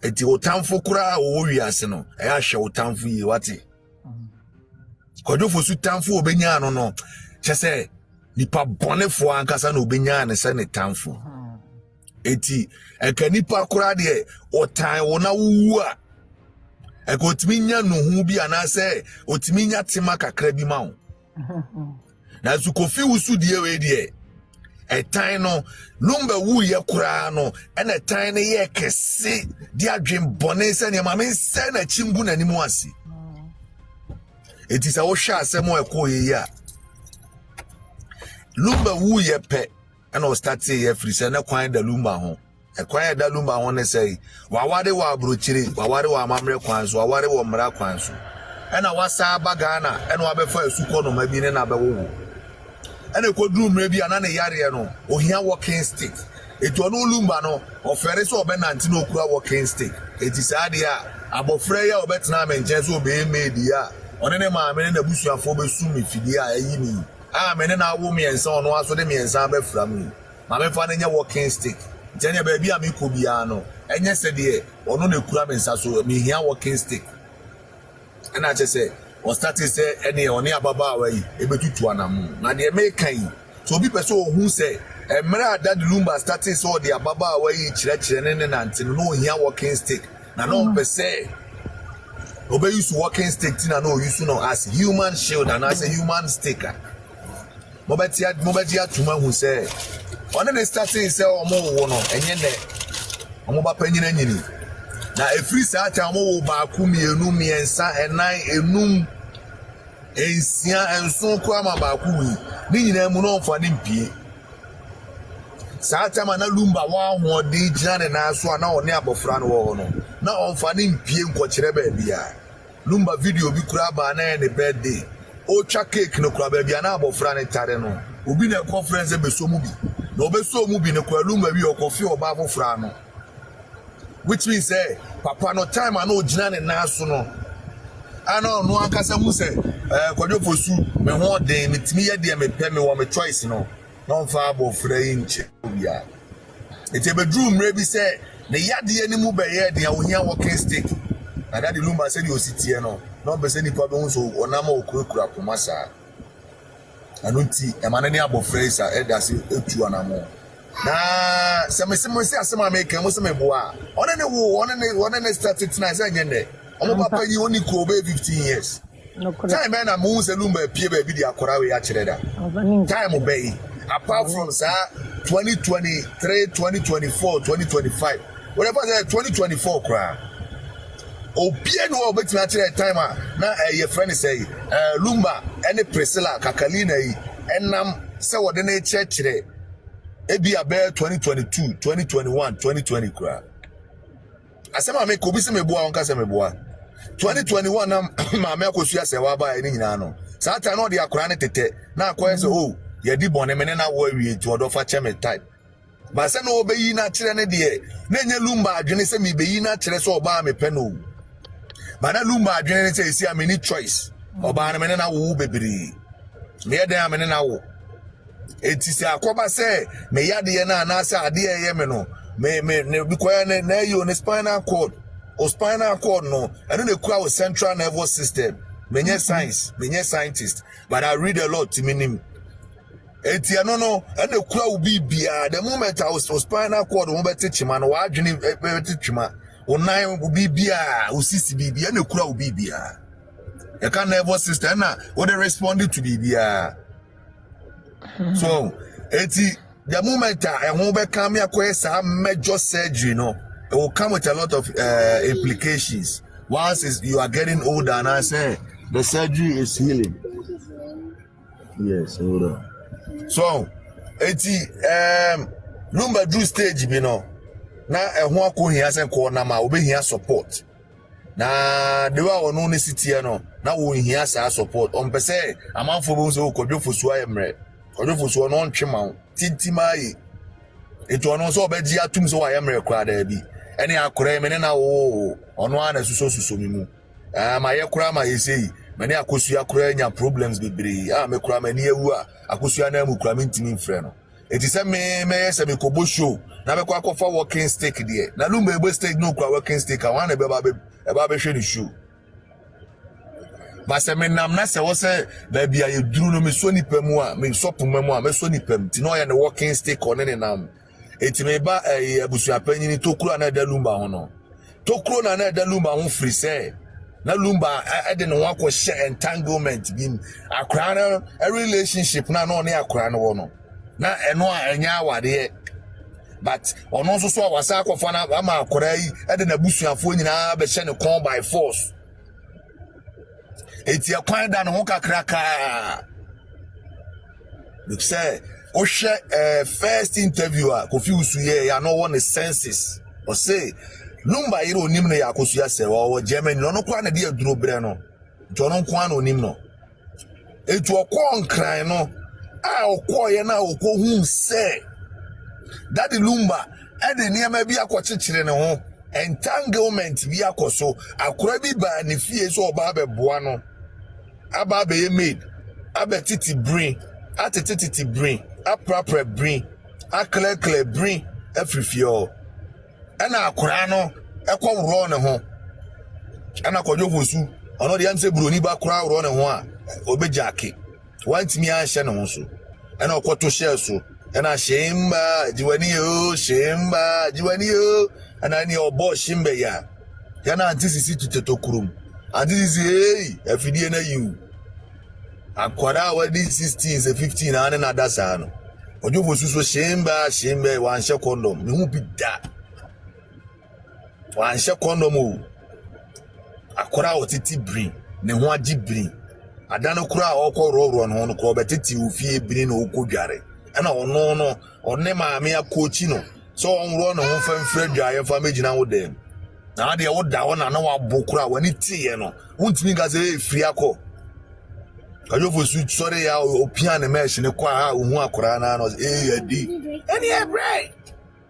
eti otamfo kura wo wiase no e ahwe otamfo yi wate kodofo su tamfo obenya no no chese nipa bonefo ankasa na obenya ne se ne tamfo eti enka nipa kura de otan wo na wu a enka otiminya no hu bi anase otiminya tema kakra bi ma wo na su kofi wusu die we de etan no Lumba wu ye kura no ena etan ne ye kese di adwen bone se ne ma men se na chimbu na nimu ase eti sa wo hwa asemo ekoye ya Lumba wu ye pe ena o start ye free se na kwan da Lumba ho e kwan da Lumba ho ne sei wawade wa abrochire wawade wa amamre kwan so wawade wa mra kwan so ena wasa bagana ena wabefa esuko no ma bi ne na bewo ena ko drum re bi ana ne yare no ohia walking stick eto no Lumba no ofere so obenanti no okura walking stick eti saade a abofre ya obetena menche so obe made ya onene ma amene na busuafo besumi fidi a ayi ni amene na wo miensa ono aso de miensa befra mu ma me fa na nya walking stick jene ba bi amiko bia no enye sede ono na kura mensa so mi hia walking stick ena che se o start say ene oni ababa awayi ebetutu anamu na de me kan so obi pese ohun se emra dad Lumba start say so de ababa awayi chire ne nante no hia walking stick na no pese obe use walking stick tina no use no as human shield and as a human sticker mobeti atuma hu se one ne start say omo wo no enye ne omo ba panyina nyini na every saata omo wo ba ku mienu miensa enan enum ensia enso ko ama ba ku wi ni nyina mu no mfa ne mpie saata ma na Lumba wa ho de jane na so na one abofra no wo no na onfa ne mpie nkokyere ba bia Lumba video bi kura ba na ne birthday o twa cake no kura ba bia na abofra ne tare no obi na conference be so mu bi na obeso mu bi ne kwa Lumba bi okofi oba abofra no which means say papa no time ana ogina ne na so no ana no akasa mu say kwadofo su me ho den mitimi ye de me pe me wo me choice no no fa abofra yi nche bia ete bedroom re bi say ne yade ani mu be ye de ohia walking stick na daddy Lumba say the ositie no be say nipa be hu so onama okura pomasa anunti e manane abofra isa e da se etu anamo na semesemo se asema make mo se meboa one ne started tonight say nyende omo papa yi oni ko be 15 years time na mo se Lumba pie ba bi di akora we a kire da time be apart from sa 2023 2024 2025 whatever say 2024 kra obie no obetina kire time na ye friend say Lumba ene Priscilla Kakalina yi enam se wode na kire ebi abe 2022 2021 2020 kra asema me ko bi se meboa onka se meboa 2021 na ma me Akosua Serwaa ba eni nyina no sata no de akora ne tete na akoye se oh ye di bone me na wo awie ti odo fa cheme type ba se no obeyi na kire ne de na nye Lumba adwene se me beyi na kire so oba me pe no ba na Lumba adwene ne se esi ameni choice oba na me na wo bebiri me ye den amene na wo eti se akoba se me yade na na se ade ye me no me bikoya na yo ne spinal cord no eno ne kura o central nervous system menye science menye scientist but I read a lot to minim eti no eno kura u bibia the moment I was spinal cord mo beti chima no wa adwene beti chima onan u bibia o sisi bibia eno kura u bibia e kan nervous system na what they responded to bibia. So, eti the moment I won't become a major surgery, no, it will come with a lot of implications. Once you are getting older, and I say the surgery is healing. Yes, hold on. So, eti Lumba drew stage, you know. Now, a who he has a corner, ma obe here support. Na the wa no city, no. Now we here support. On per se, a man for those who could do for Swayemre. Odo so no ntwema tintimai eto no so obeji atum so wa yemre kwa da bi ene akora me na wo ono ana suso mi mu ma ye kura ma yesei me ne Akosua kura nya problems bebre me kura ma ni ewu a Akosua na mu kura me ntimi mfre no eti se me se me kobo show na be kwa kofa walking stick there na Lumba ebe stick no kwa walking stick a wan ebe ba hwe ni shoe ba se menam na se wo se ba bia ye duru no me so nipa mu a me so poma mu a me so nipa mu ti no ye ne walking stick on ne nam eti me ba Abusua Panyin tokuro na da Lumba ho no tokuro na da Lumba ho free se na Lumba de no akọ share entanglement bi akra na a relationship na no ne akra no wo no na eno a enya awade but ono nso so awasa akọfa na ama akra yi de na busuafo nyina be hye ne con by force eti akwan da no ho kakraka look say o share first interviewer Kofi Usuye ya no one senses o say Lumba yiro onim no ya Akosua Serwaa o Germany no kwa na de aduro bre no nto no kwa na onim no etu okọ nkran no a okọ ye na okọ hu se that Lumba e de niam bi akọchichire ne ho entanglement bi akoso akora bi ba ne fie so oba beboa no aba be ye made abetiti brain atetiti brain aprapra brain aklekle brain afrifio ana akora no ekwo ne ho ana kodwofosu ono de amse Broni ba kora woro ne ho a obejake wantimi a hye ne ho so ana okoto share so ana shemba jiwani yo ana ni obo shimbe ya na antisisi tutetokurum antisisi hey afidie na you akwara wadi 16 15 ana na dasa no odwofosu so shemba wan hye condom ne hu bida wan hye condom o akwara otiti brin ne ho agi brin adano kura okoro no no ko betiti ofie brin no okodware ana ono no onne maame akochi no so onro no ho famfra dwaye fa megina wo dem na ade wo da wona na wabokura wani tiye no wontimi gaze efiri akọ kajo su sore ya opian mesh ne kwa ha hu akora na no adi eni ebre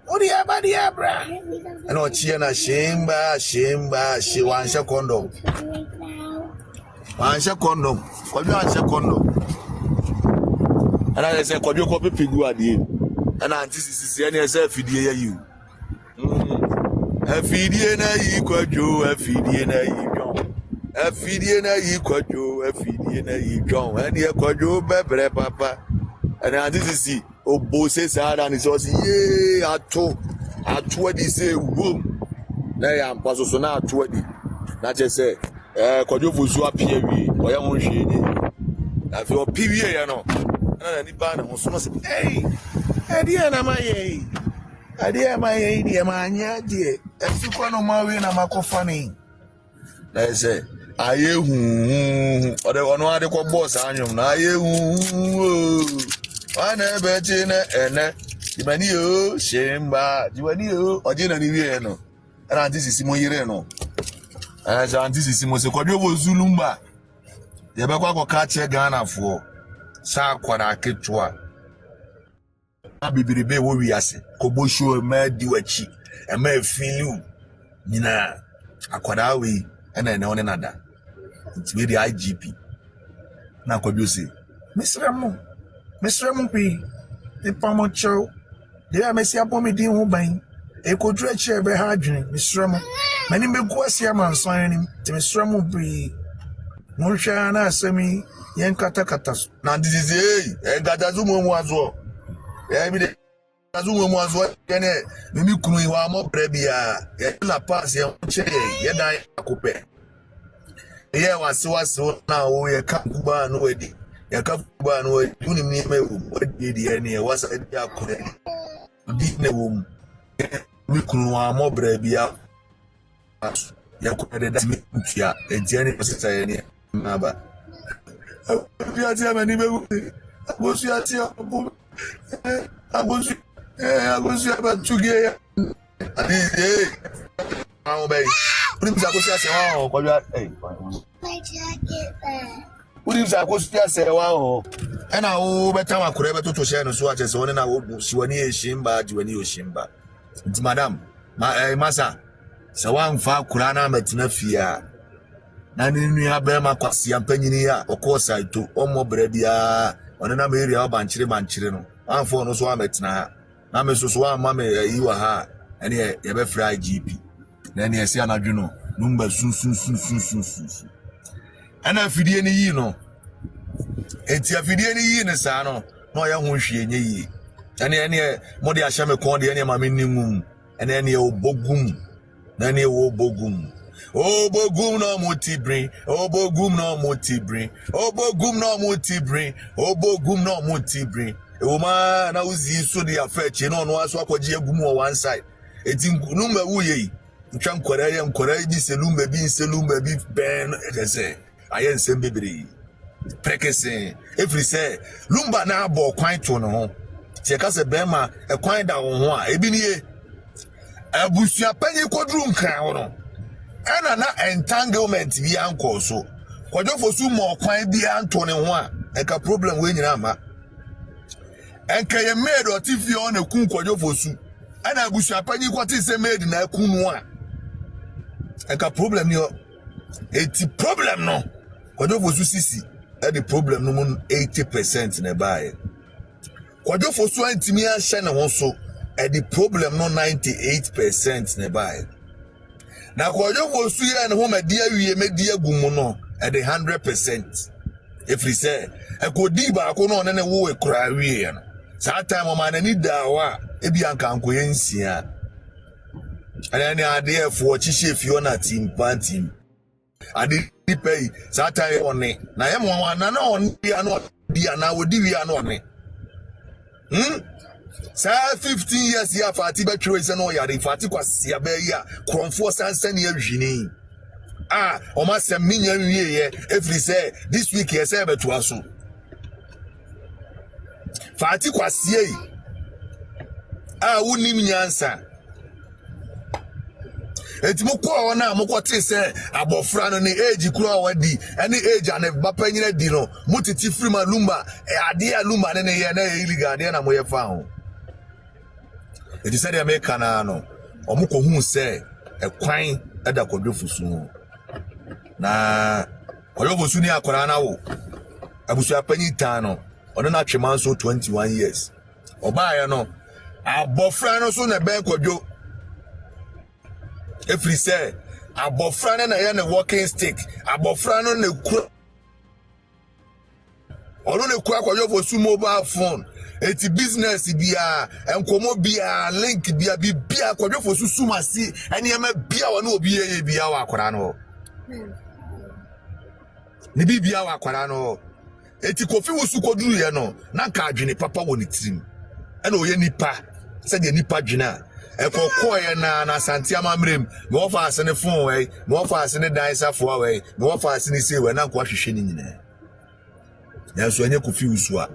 odi abadi abra ana ochie na shemba she wansha condom kwajo wansha condom ana se kwajo ko pepigu ade ana antisisi ene se afidie ya you afidie na yi kwajo afidie na yi jon afidie na yi kwajo afidie na yi jon ene kwajo bebre papa ana antisisi obo se sara ni so si ye ato adi se wom na ya mpaso so na ato adi na che se kwajo fosu apie wi oya ho hwe ni na fi opiwie ya no na ni ba na ho so no se ade na maye die manya die efikwa no mawe na makofa ni na se aye hu ode ono ade ko boss anyum na aye hu ana beje na ene ibani yo shemba jiwani yo oje na ni wie no ana antisisi mo yire no za antisisi mo se kwadwo wo Lumba ye be kwa ka che Ghana fo sa kwara aketwa abibiribe wo wiase kobosho ma diwachi e ma filu nyina akwara we ena ene one nada ntwe di IGP na kwadwo se Mr. Mupi, the Pamocho, the Amesia Pomidi Hubain, a quadrature by Hadrin, Mr. Mu, many Meguasia man signing to Mr. Mupi, Monshana Semi, Yankatakatas. Now this is a Gadazumo was well. Every day, Azumo was what can it? Mimikuni Wamo Prebia, Yella Pass, Yanche, Yeda Coupe. Here was so now we a Kakuba no wedding. Yakafuba no uni me di ene wasa dia kure di ne wom mi kunu amo brebia yakure da mi tia ejeni osita ene naba bia tia mani be abosu atia abosu aba tuge ya adi awo be prim sa ko sia se wa ko bia my jacket Uri za Akosua Serwaa o ena wo beta makure beto to share no so ache se woni na wo siwani eshimba jiwani oshimba nti madam masa se wan fa kura na matina fia na ni nua be makwase ampanyini ya okosa ito omo bra bia one na area oba nchire no anfo no so amatina na me so wa ma me yi wa ha ene ye be fry GP na ene ese anadwo no Lumba sun ana fidie ni yi no enti afidie ni yi ne sa no na ya ho hwie nye yi ene mo de ahya me kon de ene ma me ningum ene obogum na ene obogum obogum no mutibrin obogum no mutibrin obogum no mutibrin obogum no mutibrin Oma na uzi so de afeche no no aso akwaji agum o one side eti Lumba wuye ntwa nkora bi se Lumba bi ben ese aye nsem bebere prekese every say Lumba na abo kwan to no ho tie ka se ben ma e kwan da wo ho a ebi nie Abusua Panyin kodru nkran wo no ana na entanglement bi anko so kwadofo su mo kwan bi anto ne ho a e ka problem we nyina ma enka ye made otifi on e kun kwadofo su ana Abusua Panyin kwati se made na kunu a e ka problem ni o eti problem no kwadofo su sisi e the problem no 80% na bae kwadofo su antimi a hye ne ho so the problem no 98% ne bae na kwadofo su ye ne ho medi awie medi agum no the 100% if we say e ko di ba ko no ne wo e kura wie no sa time ma na ni da wa e bi anka anko ye nsia ana ni ade fo chihye fio na team pantim ade pay sa time one na ye mo na na on dia no dia na wodi wi ano ne sa 15 years ya fati betwe se no yare fati kwasia ba ya kronfo sansan ya hwini o ma sem minya wie ye every say this week ye say beto aso fati kwasia yi wonim nyansa etimo ko na mokote se abofra no ne age kura wadi ene age ane bapanyina di no mutiti free ma Lumba ade ya Lumba ne ye na illegal ade na moye fa ho eti se de America na no omukọ hu se ekwan eda kodwofusu na kodwofusu ni akora na wo Abusua Panyin ta no ono na twema so 21 years oba ya no abofra no so na ben kodwo every say abofra na ya na walking stick abofra no na kura ono na kura kodwofusu mobile phone eti business bia enkomo bia link bia kwadwofo susumasi ene ema bia wo na obi ye bia wa akwara no ni bia wa akwara no eti kofi wusu koduru ye no na ka adwene papa wo ni tirim ene oye nipa se de nipa dwena ekokko ye na santiama mrem me ofa asene fon we me ofa asene daisafo we me ofa asene se we na kwa hwehwe ni nyina ya so enye kofi wusu a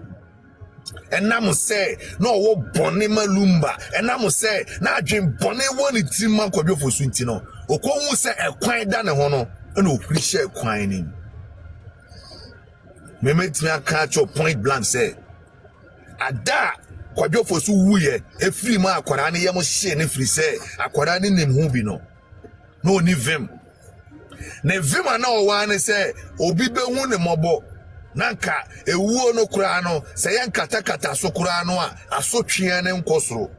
enam say no wo bone ma Lumba enam say na adwen bone woni tima kwadwofo su nti no okohu say ekwan da ne ho no na ofrishe ekwan ni memetimi aka cho point blank say ada kwadwofo su wuye efiri ma akwara ne yem hye ne firi say akwara ne nim hu bi no no ni vim ne vim na o wa ne say obi be hu ne mobo nanka ewuo no kura no se yen kata so kura no a asotwe ne nkosoro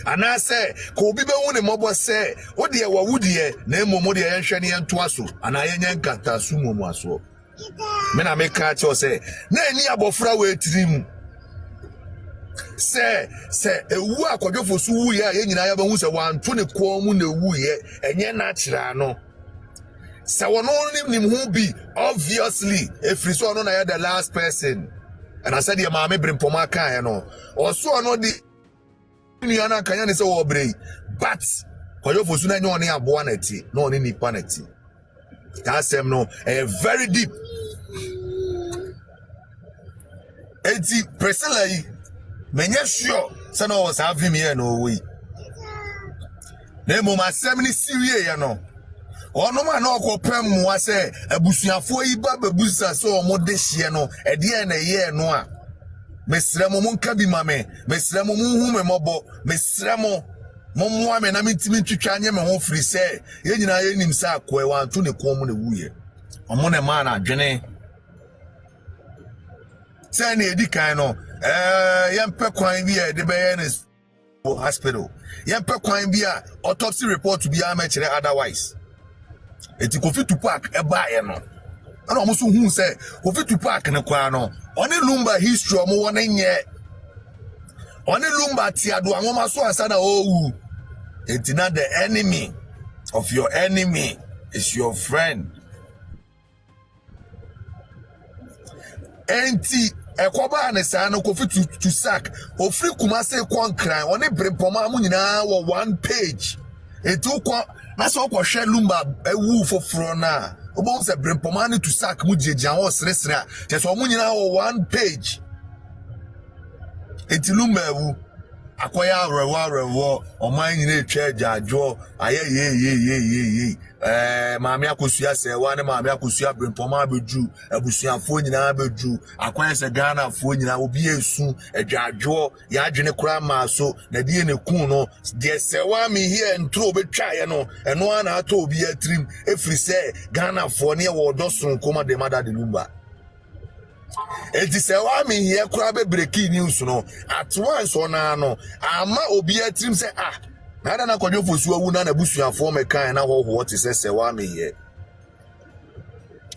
ana se ko obi be hu ne mobo se wo de wa wudie na emomo de yen hwe ne yen to aso ana yen kata so momo aso me na me ka cho se na eni abofra we tirim se ewu akwadwofo so wu ye yen nyina ya be hu se wanto ne ko mu na wu ye enye na kira no so one only nim be obviously if you saw no na the last person and I said your mama Brempomaa kan no or so no the nuana kan ya say wo brei but kwadwofo su na nyo ne aboa na ti no ne nipa na ti that same no very deep 80% menye sure say no was have him here no way na mo ma 70 serie ya no ono ma na okopem mo ase abusuafo yi ba babusa so omo de hye no ede na ye no a mesrɛ mo nka bi ma me mesrɛ mo hu me mobo mesrɛ mo mo me na mitimi twitwa anye me ho firi sɛ ye nyina ye nim sɛ akoe wanto ne kom ne wuye omo ne ma na adwene sɛ ne edi kan no ye mpe kwan bi e de be ye ne hospital. Yempe kwan bia autopsy report to be amechere otherwise. Eti Kofi Tupac eba ye no. Ana omo so hu say Kofi Tupac ne kwa no. Oni Lumba history omo wona nye. Oni Lumba tiado anwoma so asana owu. Eti na the enemy of your enemy is your friend. Enti ekoba ne sa no Kofi to sack ofri Kumase kon kran oni Brempomaa mu nyina wo 1 page. Eti ko na so ko hwe Lumba ewu foforo na obo se Brempomaa ne to sack mu jejean wo sresre a che so mu nyina wo 1 page. Eti Lumba ewu akoya rewo oman nyina etwa ajajo aye ye maami Akosua Serwaa ne maami Akosua Brempomaa beju abusuafo nyina beju akoya se Ghana fo nyina obi esu ajajo ya adwene kura ma so na die ne kun no de Serwaa mi here ntro betwa ye no eno ana ato obi atrim efri se Ghana fo ne wo dosun koma de mada de Lumba. Eti Serwaa mi here kura be breaking news no at once ona no ama obi atrim se nada na kwadwo fosu awu na busuafo mekan na ho te se Serwaa mi here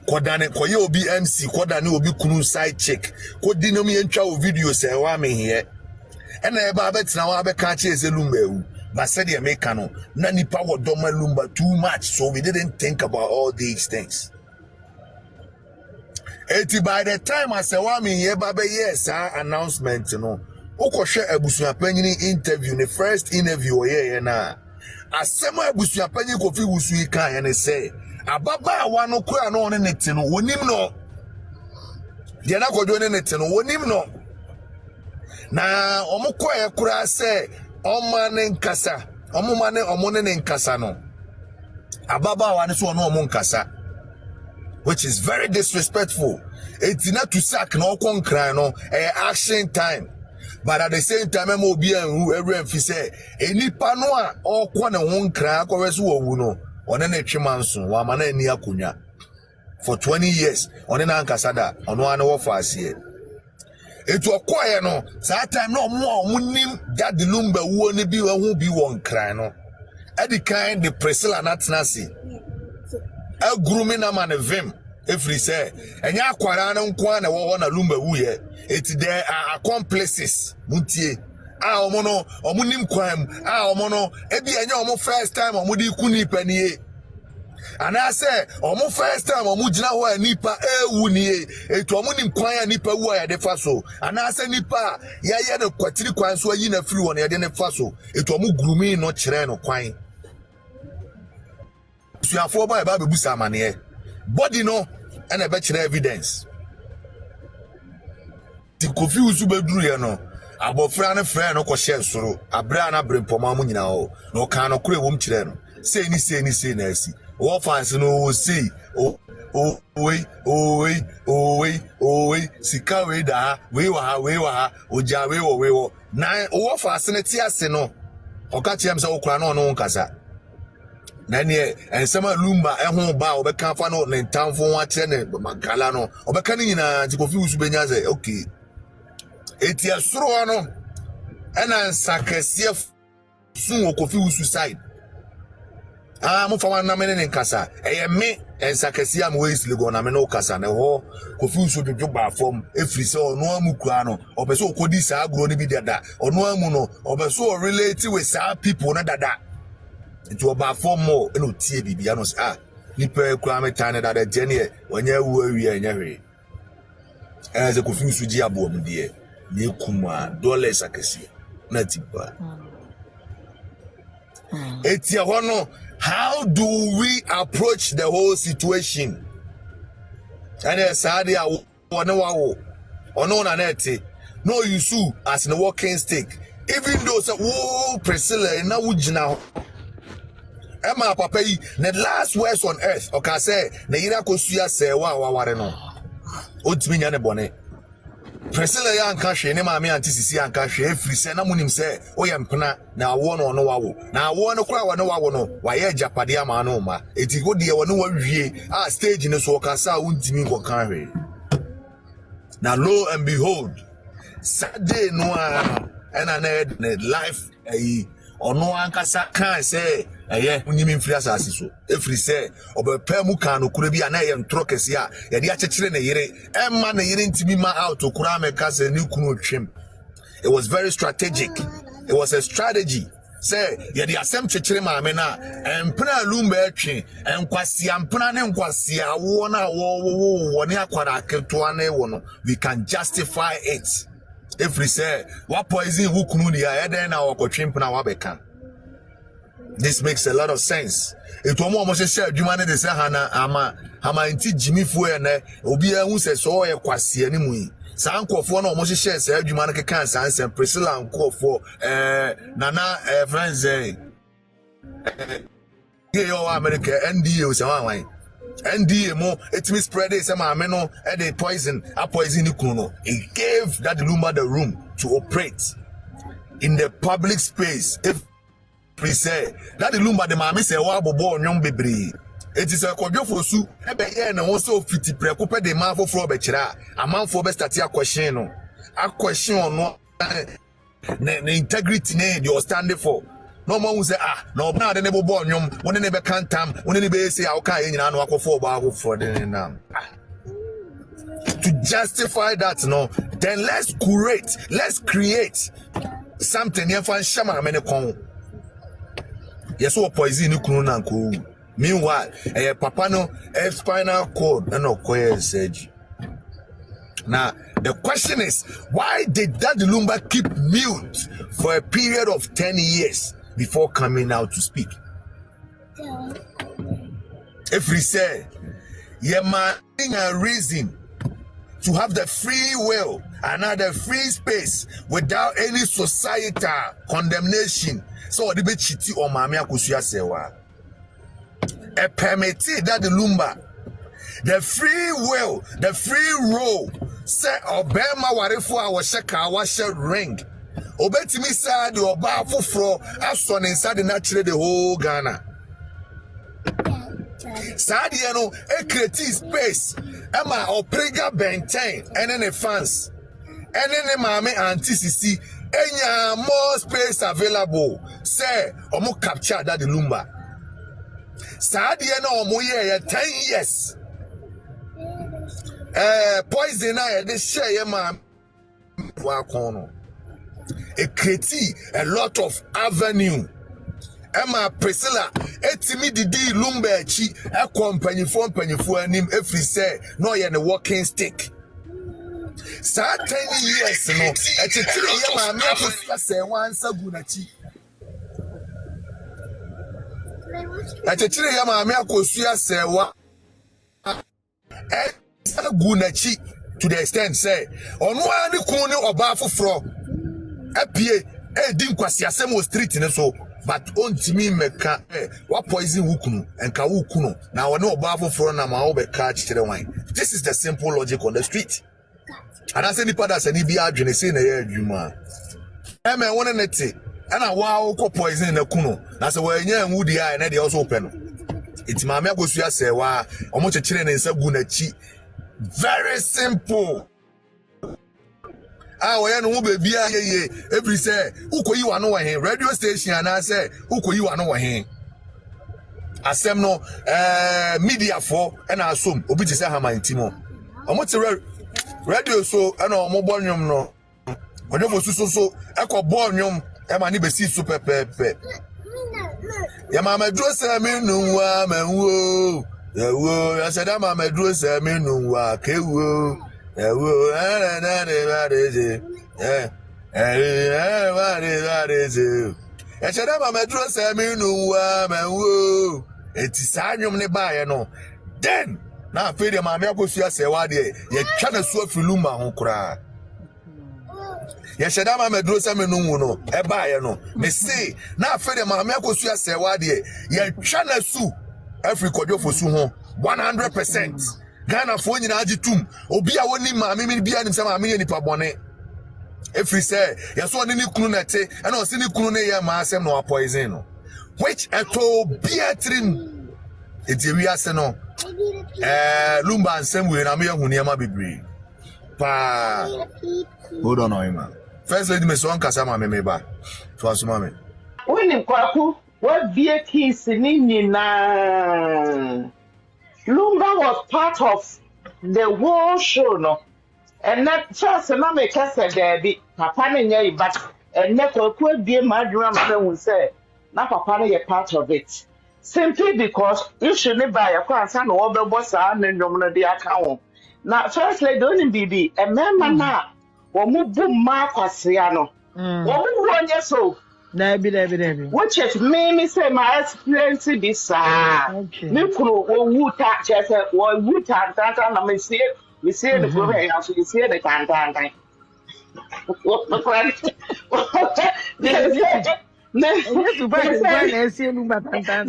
kodane koye obi MC kodane obi kunu side chick kodino mi entwa o video Serwaa mi here ena e ba betina wa be ka che se Lumba ewu but said the make no na nipa wo doma Lumba too much, so we didn't think about all these things. Eti by the time I say wa me here babe yes announcement no okoshe Abusua Panyin interview the first interview here na asema Abusua Panyin Kofi Wusu kan ne say ababa wa no kura no ne nete no wonim no de na kodwo ne nete no wonim no na omokoye kura say omane nkasa omumane omone ne nkasa no ababa wa ne so no omonkasa, which is very disrespectful. It's not to sack no concran no action time. But at the same time, I'm obi who every say any panoa or kwana won crack or as no on an echimanson, one man ni akunya for 20 years on an ankasada on one of us here. It was quiet no, that time no more munim that the Lumba won't be won't be one crano. At the kind the Priscilla not nasi. A grooming a man of vim. If we say, and ya quarana nkwana wo na Lumba wuye, it's there are accomplices. Muntie. Omono, omunim kwam, omono, ebi enya omo first time omudi kuni panie. And I say, omo first time omujina ho nipa ewu nie, etu omunim kwan nipa wu ya de faso. And I say nipa ya ye no kwatiri kwan so yi na free won ya de ne faso. Etu omu grumi no kire no kwan. Suafo ba be busa amane. Body no and a better evidence. The Kofi Wusu bedru ye no abofra ne frɛ no ko share soro abra na Brempomaa mu nyina ho no kan no kure wom kire no say ni na asi wo fans no say o sika we da we wa ha oja we wo na wo fans ne ti ase no o ka tiem se wo kura no no nkasa na ne ensema Lumba ehun ba obeka fa no ne ntamfo wa kire ne magala no obeka ni nyina ti Kofi Wusu benya ze okay eti asoro no ena nsakese sun Kofi Wusu side mo fa wan na me ne nkasa eye me ensakese am we isle go na me no kasa ne ho Kofi Wusu dwodwo ba fom efri se ono amukura no obeso okodi sa agro ne bi dada ono amu no obeso relate with sa people na dada. It will be for more and tie bibia no nipa kura metane da de gene onye wu awie anyahwe ze Kofi Wusu ji abom de ne kuma dollars akese na tipa etia hono. How do we approach the whole situation? And sadi a wona wawo ono na nete no yusu as the walking stick, even though so Priscilla na wujina Emma papa yi the last words on earth okay say na yira Akosua Serwaa waware no otimi nya ne bone Priscilla ya anka hwe ne maame antisisi anka hwe efri se na munim se oye mpena na awo no wawo na awo no kura wo no wawo no waye japade ama no ma eti go de wo no wawie stage ne so okay sa untimi nko kan hwe na lo and behold Saturday no and an life or no ankasa can say unyim mfiri asase so efiri say obepemu kan no kura bi ana ye ntrokese a ye de akekere na yire emma na yire ntimi ma out okura meka se ni kunu otwem. It was very strategic. It was a strategy. Say ye de asem kekere ma me na empna Lumba etwe enkwasi ampna ne nkwasi awo na wo ne akwara keto na ewo no, we can justify it. If we say what poison who kunu dia then na wakotwe mpna wa beka. This makes a lot of sense. It will almost share Jumane de Sahana ama inti Jimmy Fuene, Obia who says so a quasi anymore. Sanko for no almost shares Jumane cancer and Priscilla and call for Nana friends. Here, America, NDO, some NDMO, it means spread it, some ameno, and a poison, a poison kuno. It gave that Lumba the room to operate in the public space. If we say that the Lumba the mama say wa bobo nyom bebre it is a kodwofo su ebe ye na won so fiti preko pe de man foforo be kira amanfo be start a question no a question no na integrity ne they stand for no man say no na de ne bobo nyom won ne be kantam won ne be say awka ye nyina no akofo ba akofo de na to justify that no, then let's create something here for shama many kon. Yes, what poison you kunu na ko. Meanwhile, papa no spinal cord no koye surgery. Now, the question is, why did Daddy Lumba keep mute for a period of 10 years before coming out to speak? If we say, yeah, man, a reason to have the free will and the free space without any societal condemnation. So the be chiti or Mami Akosua Serwaa. A permitted that the Lumba, the free will, the free role, say Obama warefo our shaka washer ring. Obetimi said the Oba fufro as son inside the natural the whole Ghana. Sadiano a create space. Emma Oprega Benten and then the fans. And then the Mame Anti-CC. Enya more space available. Say, omo capture that the Lumba. Sadiano omo ye 10 years. Poison I they share your man. It creates a lot of avenue. Emma Priscilla, etimi didi Lumba chi a company for him every say no ye a walking stick. Sa 10 years no a chitiri ya ma Akosua Serwaa Gunachi. A chitiri ya ma Akosua Serwaa Gunachi to the extent say onu ani kun ni oba foforo apie di nkwasi asem street ne so. But on to me meka what poison wukunu and ka wukunu now we know about for na ma obe catch the wine. This is the simple logic on the street. And I say nipa that say ni bi adwene say na ye adwuma e me won na ti and wa ko poison na kunu na say we nya nwudi ai na de also open no it Mami Akosua Serwaa omo chekire ne nsa gu na chi. Very simple. We no baby ye every say ukoyi wa no wa radio station and say ukoyi wa no wa asem no media for and asum obi ti say hamantimo omo ti radio so and omo bonyum no odefo so ekọ e ma ni be si super pepe ya mama dro say me nu wa manwo yawo ya say da mama dro say me nu wa kewo. Then now feed the Mami Akosua Serwaa de ye twana so fi Lumba ho kura. Ye sheda ma medro se me no no e ba ye no me say na feed the Mami Akosua Serwaa de ye twana su Afrikodwofo su ho 100%. Ghana for nyina agitum obi a woni maame mi bia nim se maame ye nipa bone every say yeso oni ni kunu na te and o se ni kunu na ye ma asem no poison no which eto beatrim eti wi ase no Lumba ansem we na me hu niam bebre pa hold on man First lady me so on kasa ma me ba. To asuma me. When Kwaku, what be a kiss in Lumba was part of the whole show, no? And that first, and I make us a debby, Papa and but and never could be a madram, would say, not Papa, you're part of it. Simply because you shouldn't buy a car, son, or the boss, and the account. Now, first lady, don't be a man now, or move boom Marcosiano. One year so. Debbie. Which is me say my experience this Okay. Me kuro wo touch as a wo touch that na me see the program as you see the tan. Yes, to buy the see Lumba tan.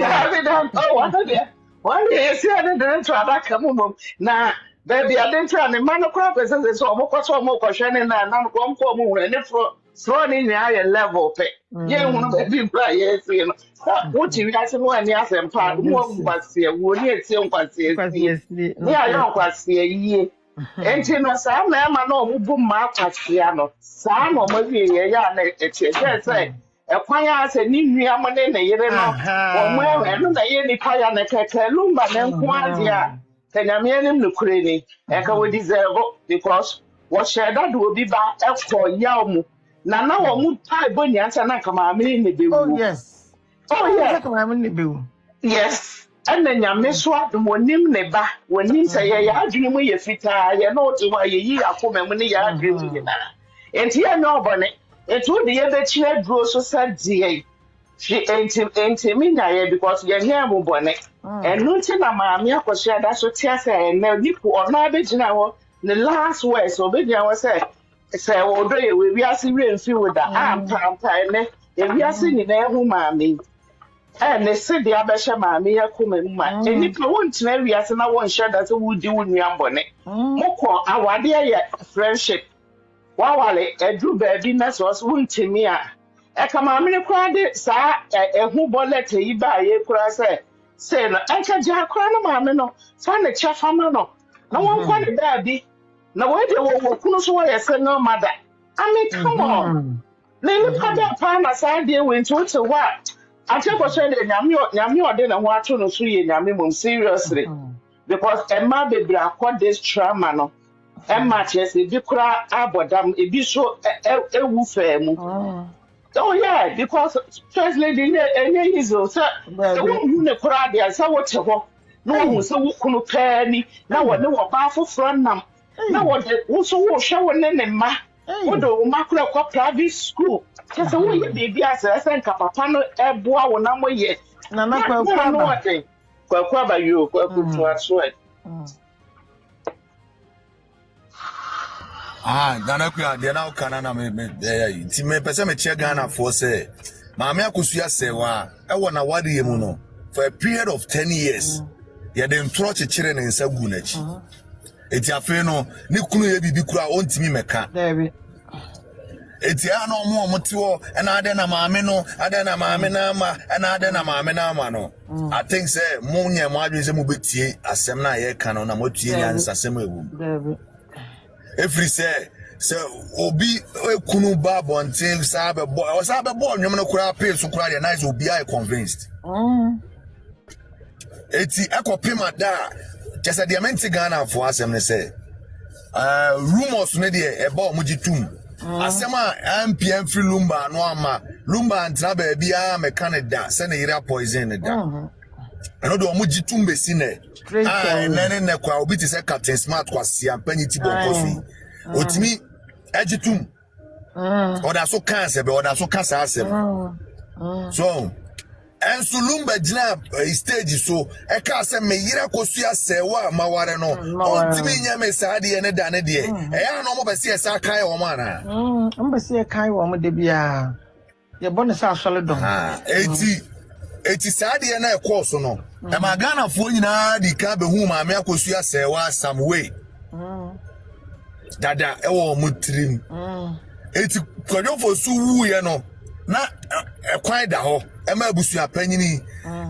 One day see the try that come na baby I didn't try the man crop person so mo question na go come and so in the level pay. Yeah, one of the people yes, you know. What you guys know and yes, and part one was here, would you see on Quasi? Yeah, I don't quite ye. And you know, some man, I know who boom my Quasiano. Some of my yeah, say. A choir said, Nim Yaman, you know, or where and any choir and a Lumba and Quasia. Can I mean him to credit? Echo would deserve because what shall that will be back for Yamu. Now I would tie Bonnie and Sanakama in the bill. Oh, yes. I'm in the bill. Yes. And then you miss what the one name neba when you say, I dream with your feet. I know to why you are for me. I dream with you. And here, no bonnet. It would be a bit chair grow so sad. She ain't him in there because you're here, bonnet. And nothing, mammy, I could share that's what I say. And now you or not, now the last words, so baby, I was saying. Say, oh, we are seeing few with the arm time, and we are seeing in their mammy. And they said the Abasha mammy, I come in my. And if you want to know, we are saying, I won't share that would do in your bonnet. Moko, our dear friendship. Wow, a drew baby nurse was wounding me. I come a minute cried, sir, a who bullet you buy a cross. Say, I can't jack crown mamma, no, find a chaff, no one quite a baby. Now, where they were Kunosua, I said, no, mother. I mean, come on. Then look at that time as I deal with to what? I tell you, Yammy, didn't want to know Yammy seriously. Because Emma baby, I caught this trauma. No, Emma, yes, if you cry, Abodam, if you show a woofer. Oh, yeah, because first lady, any is also the one who cried there, so what you want. No one was so could pay me. Now, I know a baffle from them. Now what also showing in ma? What do Macro private school? Just a way baby as I sent Capapano a boa number yet. Nana, Quaba you, Quaku sweat. Danakua, they now canana me Time Pesame Chegana for say, Mamma Akosua Serwaa, I want a wadi yemuno for a period of 10 years. Yet then trot a children in Sagunech. Eti afeno ni kunu ye bibi kura ontimi meka eti ano mo motiwo na ade na maame no ade na maame na ma na ade na maame na ma no I think say mo nya mo adwen say mo betie asem na ye ka no na mo tie nya nsasem ewu every say obi kunu ba bonten sabe boy nwom no kura pay so kura de nice obi I convinced eti akopima da just at the Amenti Ghana for us, and say, rumors ne de about Mujitum. Asema MPM free Lumba, no ama, Lumba and Trabe Bia, Canada, send a ira poison in the I know Mujitum Besine. And then the crowd bit is a captain smart was see and penny tibo coffee. With me, Ejitum. Or that's so cancer, but that's so cancer. So. And so Lumba jina stage so e ka se me yira Akosua Serwaa maware no ontimi nya me saade ene dane de e ya no mo be se sa kai wo ma na be se kai wo mo de bia ye bone sa asole don eti saade na e course no e ma Ghana fo nyina di ka be hu ma me Akosua Serwaa samwe dada e wo mo trim eti kwadwo fo su wu ye no na kwan da ho Ema Abusua Panyin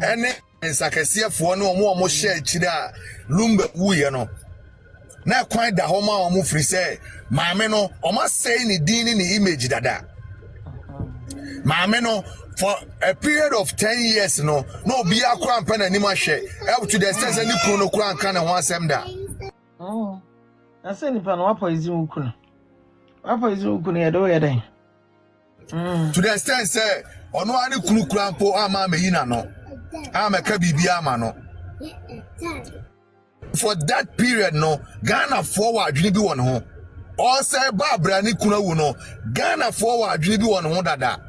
ene nsakasiefo no omo share chire a Lumba wuye no na kwan da ho ma omo free say maame no omo say ni din ni image dada maame no for a period of 10 years no be akwa mpa na nima hwe up to the extent say ni kunu no kura nka na ho asem da I say ni pa no poison ukunu ye do ye den to the extent say ono ani kunu kura mpo ama me yina no ama ka bibia ama no for that period no Ghana forward adwene bi won ho o say babra ni kunu wu no Ghana forward adwene bi won ho dada.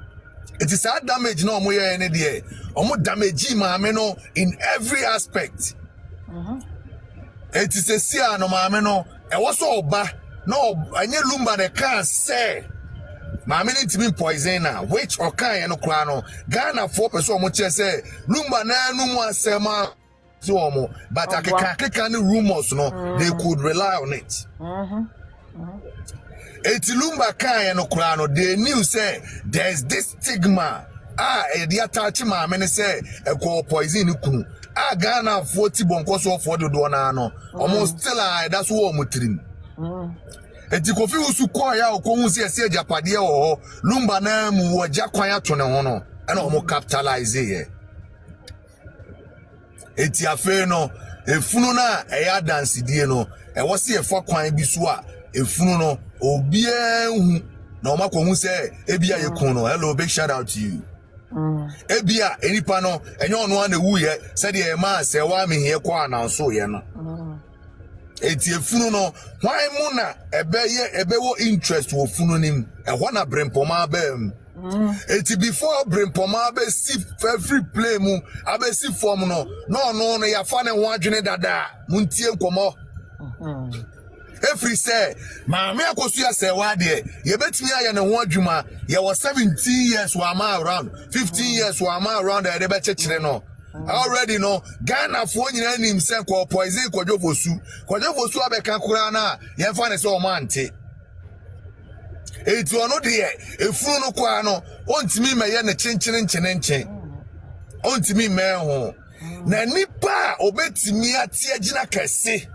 It is a damage no mo ye ne de omo damage maame no in every aspect. It is a sia no maame no e wo so oba no anye Lumba de can say maame ni timi poison na which okan no kra no Ghana 4% omo che say Lumba na anu mu asema so omo but akeka ni rumors no they could rely on it. Eti Lumba kan no kura no they knew say there's this stigma e attach maame ne say e ko poison kunu Ghana 40 bonko so for do na no almost still that's what omutirim eti kofi usu kwa ya okohu se ese japade wo Lumba na mu wo jakwan ato ne ho no e na omo capitalize ye eti afe no efunu na e ya dance die no e wo se e fa kwan bi so a efunu no obia hu na omakohu se ebia ye kun no. Hello, big shout out to you. Ebia enipa no enye ono na wu ye se de e ma se wa me he kwa na so ye no eti efunu no hwan mu na ebe wo interest wo funu nim e ho na Brempomaa bam eti before Brempomaa be si every play mu abe si form no ya fa ne ho adwene dada muntie nkomo every say maame Akosua Serwaa de ye betimi aye ne ho adwuma ye was 17 years wa ma around 15 years wa ma around e de be chekire no already no Ghana fo nyina nim se ko poison kwadwofosu abeka kura na ye fa ne se o mante eti ono de efunu no kwa no ontimi meye ne chenchen ontimi me ho na nipa obetimi ate agina kese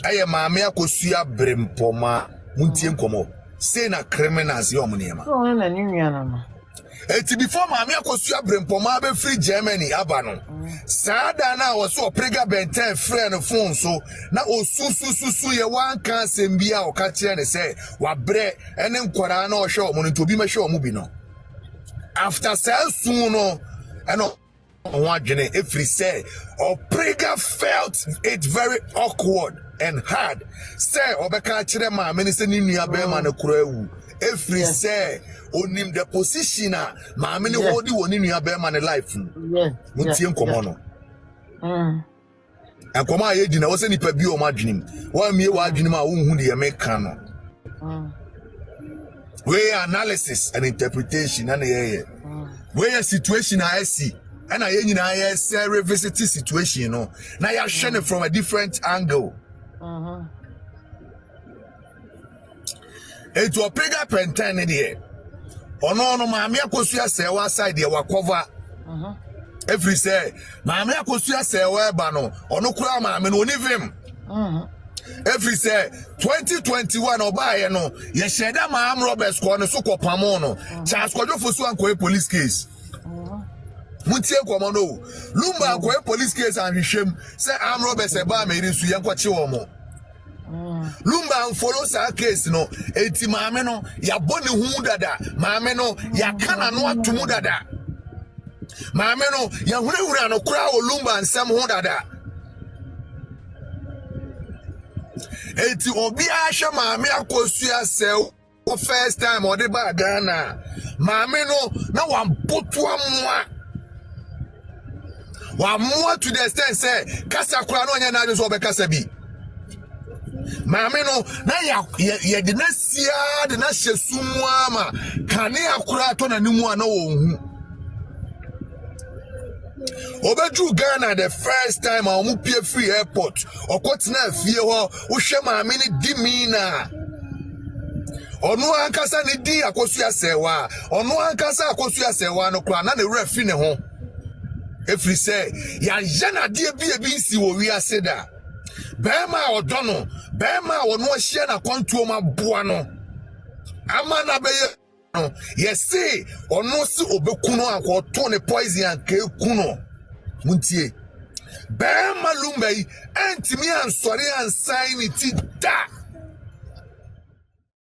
aye maame Akosua Brempomaa muntie nkomo say na criminals yo munema so na ni nua na eti before maame Akosua Brempomaa be free Germany aba no saada na wo so prega benten friend phone so na osusususu ye wan kan sembia o ka kire ne say wa bre ene nkora na o hwe o mo ntobi ma hwe o mu bi no after soon no eno Wajene every say or Prega felt it very awkward and hard. Say Obeka Chire ma minister ni nua be ma na kura ewu. Every say onim the position ma mini wodi woni nua be ma na life. Muntie nkomo no. Akoma aye gina wo se nipa bi o ma dwenim. Wa mie wa dwenim a wo hu de me kan no. We analysis and interpretation and where situation I see. And I revisit the situation, Now you're shining from a different angle. It will pick up and turn in here. Oh no, Maame Akosua Serwaa side here will cover. Every say, Maame Akosua Serwaa bano, or no crowd, Maame no leave him. Every say 2021 oba no, ye sheda ma am Roberts ko no so ko pamono. Charles Kwadwofosu anko police case. Muntie komono Lumba ko police case and hwehwem say am Roberts e ba me rinsu yankwache wo mo Lumba follow sa case no enti maame no ya boni hu dada maame no ya kana no atomu dada maame no ya hurehura no kura wo Lumba nsam hu dada enti obi a hwe maame Akosua Serwaa first time o de ba Ghana maame no na wampotu amwa wa to the extent say kasa kura no nya na so be kasa bi maame no na ya de na sia de na hyesumu ama kane akura to na nimu ana wo hu obeju Ghana the first time a omu pie free airport okotena fie ho wo hwe maame ni dimina onu ankasa ni di Akosua Serwaa onu ankasa Akosua Serwaa no kura na ne refi ne ho. Every say, ya jana die bi nsi wo wi aseda. Bema odono, bema ono ahia na kwantuo maboa no. Ama na beye no, yesi ono si obekuno anko ne poison anke kuno. Muntie. Bema Lumba yi entimi ansori ansan ni ti da.